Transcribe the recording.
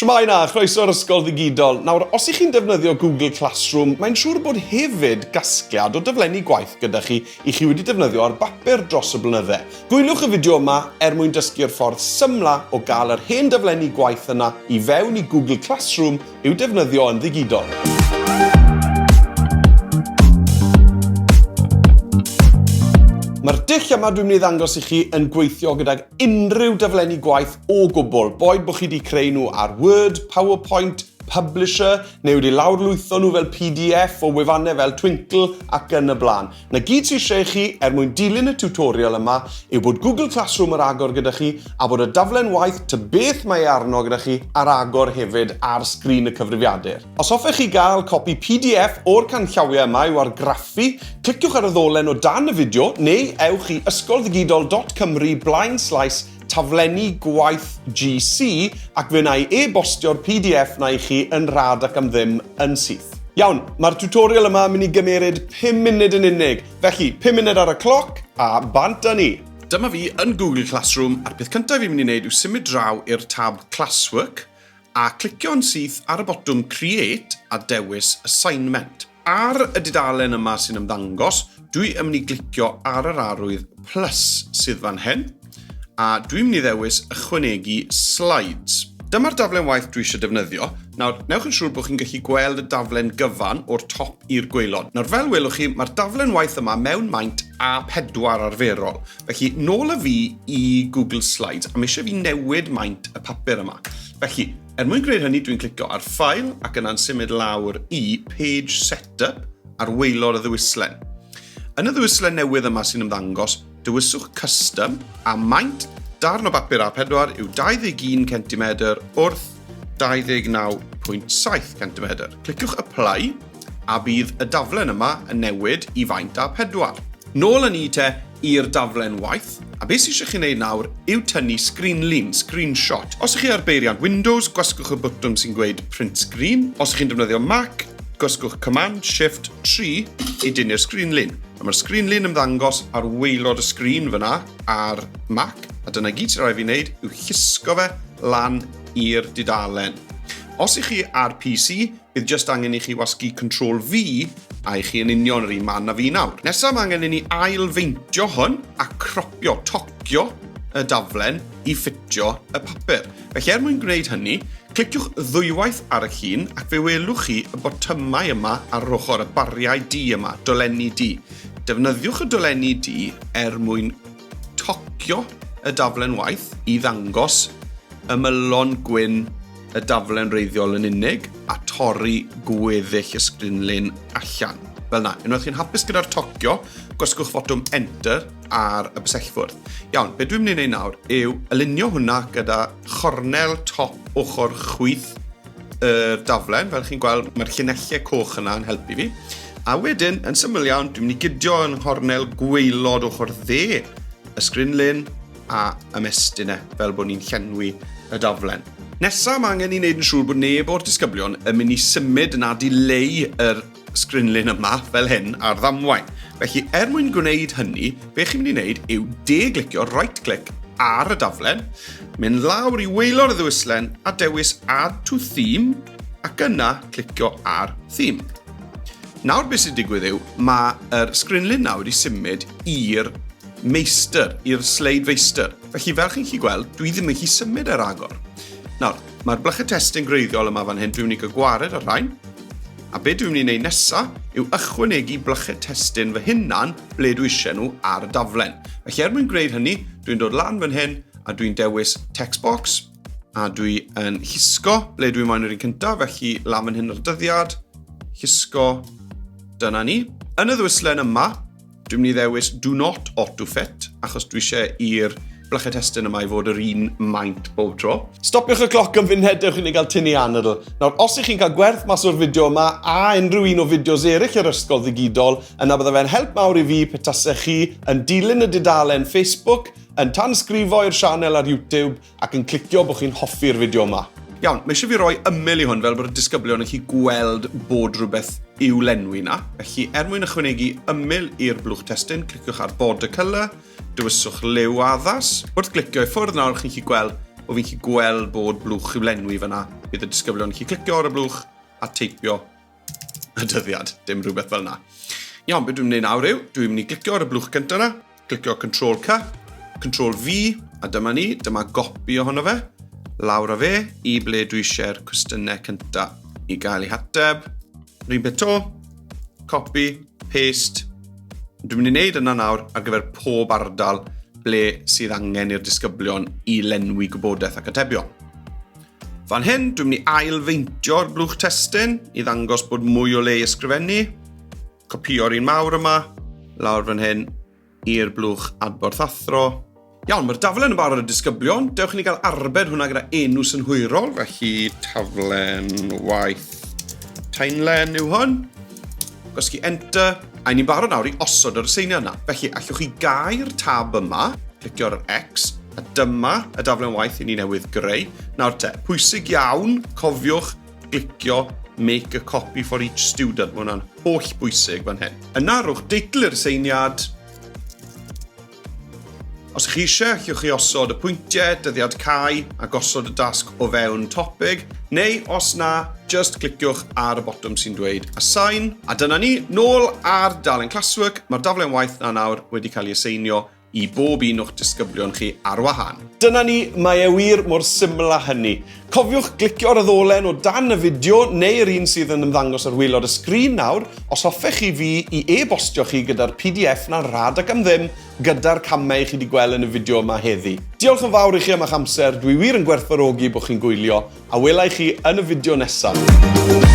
Shwmae na, chroeso'r ysgol ddigidol. Nawr, os ych chi'n defnyddio Google Classroom, mae'n siŵr bod hefyd gasgliad o daflenni gwaith gyda chi i chi wedi defnyddio ar bapur dros y blynydde. Gwylwch y fideo yma mwyn dysgu'r ffordd symla o gael yr hen daflenni gwaith yna i fewn i Google Classroom i'w defnyddio yn ddigidol. Mae'r dull yma dwi'n mynd i ddangos i chi yn gweithio gydag unrhyw daflenni gwaith o gwbl, boed bod chi wedi creu nhw ar Word, PowerPoint, Publisher, neu wedi lawrlwytho nhw fel PDF o wefannau fel Twinkle ac yn y blaen. Na gyd sy'n eisiau chi mwyn dilyn y tutorial yma yw bod Google Classroom ar agor gyda chi a bod y daflen waith ta beth mae arno gyda chi ar agor hefyd ar sgrin y cyfrifiadur. Os hoffech chi gael copi PDF o'r canllawiau yma i'w argraffu, cliciwch ar y ddolen o dan y fideo neu ewch i ysgoldigidol.cymru/taflenni gwaith GC ac fe na i e-bostio'r PDF na i chi yn rhad ac am ddim yn syth. Iawn, mae'r tutorial yma yn mynd i gymeryd 5 munud yn unig, felly 5 munud ar y cloc a bant â ni. Dyma fi yn Google Classroom a'r peth cyntaf fi'n mynd i wneud yw symud draw i'r tab Classwork a clicio yn syth ar y botwm Create a dewis Assignment. Ar y dudalen yma sy'n ymddangos, dwi yn mynd i glicio ar yr arwydd plus sydd fan hyn a dwi'n mynd i ddewis ychwanegu slides. Dyma'r daflen waith dwi eisiau defnyddio. Nawr, newch yn siŵr bod chi'n gallu gweld y daflen gyfan o'r top i'r gwaelod. Nawr, fel welwch chi, mae'r daflen waith yma mewn maint A4 arferol. Felly, nôl â fi i Google Slides, a mi eisiau fi newid maint y papur yma. Felly, mwyn gwneud hynny, dwi'n clicio ar File ac yna'n symud lawr i Page Setup ar waelod y ddewislen. Yn y ddewislen newydd yma sy'n ymddangos, dewiswch Custom a maint darn o bapur A4 yw 21 cm wrth 29.7 cm. Cliciwch Apply a bydd y daflen yma yn newid i faint A4. Nôl yn ni te i'r daflen waith, a beth sy'n eisiau chi wneud nawr yw tynnu screenshot. Os ych chi ar beiriant Windows, gwasgwch y bwtwm sy'n gweud Print Screen. Os ych chi'n defnyddio Mac, gwasgwch Command-Shift-3 i dynnu'r screenlun. Mae'r screenlun ymddangos ar waelod y sgrin fyna ar Mac, a dyna gyd sy'n rhaid fi wneud yw llusgo fe lan i'r dudalen. Os ych chi ar PC, bydd jyst angen i chi wasgu Ctrl-V a i chi yn union yr un man na fi nawr. Nesaf mae angen i ni ail-feintio hwn a tocio y daflen i ffitio y papur. Felly mwyn gwneud hynny, cliciwch ddwywaith ar y llun ac fe welwch chi y botymau yma ar ochr y bariau D yma, dolenni D. Defnyddiwch y dolenni D mwyn tocio y daflen waith i ddangos y mylon gwyn y daflen reiddiol yn unig a torri gweddill y sgrinlun allan. Fel na, unwaith chi'n hapus gyda'r tocio, gwasgwch fotwm Enter ar y bysellfwrdd. Iawn, beth dwi'n mynd i wneud nawr yw alunio hwnna gyda chornel top ochr chwith y daflen. Fel chi'n gweld, mae'r llunellau coch yna yn helpu fi. A wedyn, yn syml iawn, dwi'n mynd i gydio yn chornel gwaelod ochr dde y sgrinlun a ymestynau fel bod ni'n llenwi y daflen. Nesaf mae angen i wneud yn siŵr bod neb o'r disgyblion yn mynd i symud na dileu yr sgrinlun yma fel hyn ar ddamwain. Felly, mwyn gwneud hynny, be chi'n mynd i wneud yw glicio right-click ar y daflen, mynd lawr i waelod y ddewislen a dewis Add to Theme ac yna clicio ar Theme. Nawr beth sy'n digwydd yw, mae'r sgrinlun nawr wedi symud i'r meistr, i'r sleid feistr. Felly fel chi'n gallu gweld, dwi ddim yn gallu symud ar agor. Nawr, mae'r blychau testyn greiddiol yma fan hyn, dwi'n mynd i gwared ar rhain. A beth dwi'n mynd i wneud nesaf yw ychwanegu blychau testyn fy hunan ble dwi eisiau nhw ar y daflen. Felly mwyn gwneud hynny, dwi'n dod lan fan hyn a dwi'n dewis text box a dwi yn llusgo ble dwi'n moyn yr un cyntaf, felly lan fan hyn o'r dyddiad, llusgo, dyna ni. Yn y ddewislen yma, dwi'n mynd i ddewis Do Not Auto-Fit achos dwi eisiau i'r blychau testyn yma i fod yr un maint bob tro. Stopiwch y cloc yn fynd hedwch i ni gael tynnu anadl. Nawr, os ych chi'n cael gwerth mas o'r fideo yma a unrhyw un o fideos eraill yr ysgol ddigidol, yna bydda fe'n help mawr i fi petasech chi yn dilyn y dudalen Facebook, yn tansgrifo i'r sianel ar YouTube ac yn clicio bod chi'n hoffi'r fideo yma. Iawn, mae eisiau fi roi ymyl i hwn fel bod y disgyblion yn gallu gweld bod rhywbeth i'w lenwi na. Felly, mwyn ychwanegu ymyl i'r blwch testyn, cliciwch ar Border Colour, dewiswch liw addas. Wrth glicio i ffwrdd nawr, chi'n gallu gweld bod fi'n gallu gweld bod blwch i'w lenwi fyna bydd y disgyblion chi clicio ar y blwch a teipio y dyddiad, dim rhywbeth fel yna. Iawn, beth dwi'n mynd nawr yw, dwi'n mynd i glicio ar y blwch gyntaf yna, clicio Ctrl-C, Ctrl-V, a dyma gopi ohono fe, lawr â fe, i ble dwi eisiau'r cwestiynau cyntaf i gael ei hateb. Rhywun beth to, copy, paste. Dwi'n mynd i wneud yna nawr ar gyfer pob ardal ble sydd angen i'r disgyblion i lenwi gwybodaeth ac atebion. Fan hyn, dwi'n mynd i ail-feintio'r blwch testyn i ddangos bod mwy o le i ysgrifennu. Copio'r un mawr yma, lawr fan hyn i'r blwch adborth athro. Iawn, mae'r daflen yn barod y disgyblion. Dewch i ni gael arbed hwnna gyda enw synhwyrol, felly taflen, waith, taenlen yw hwn. Gosgi enter, a ni'n barod nawr i osod yr seiniau yna. Felly, allwch chi gau'r tab yma, clicio'r X, a dyma y daflen waith i ni newydd greu. Nawr te, pwysig iawn, cofiwch, glicio, make a copy for each student. Mae hwnna'n holl bwysig fan hyn. Yna, rhowch deitl i'r seiniad. Os ych chi eisiau, allwch chi osod y pwyntiau, dyddiad cau, a gosod y dasg o fewn topig, neu os na, just cliciwch ar y botwm sy'n dweud assign. A dyna ni, nôl ar dalen classwork, mae'r daflen waith na nawr wedi cael ei aseinio i bob un o'ch disgyblion chi ar wahân. Dyna ni, mae wir mor syml â hynny. Cofiwch glicio ar y ddolen o dan y fideo neu'r un sydd yn ymddangos ar waelod y sgrin nawr os hoffech chi fi i e-bostio chi gyda'r PDF na'n rhad ac am ddim gyda'r camau chi wedi gweld yn y fideo yma heddi. Diolch yn fawr i chi am eich amser, dwi wir yn gwerthfawrogi bod chi'n gwylio a welai chi yn y fideo nesaf.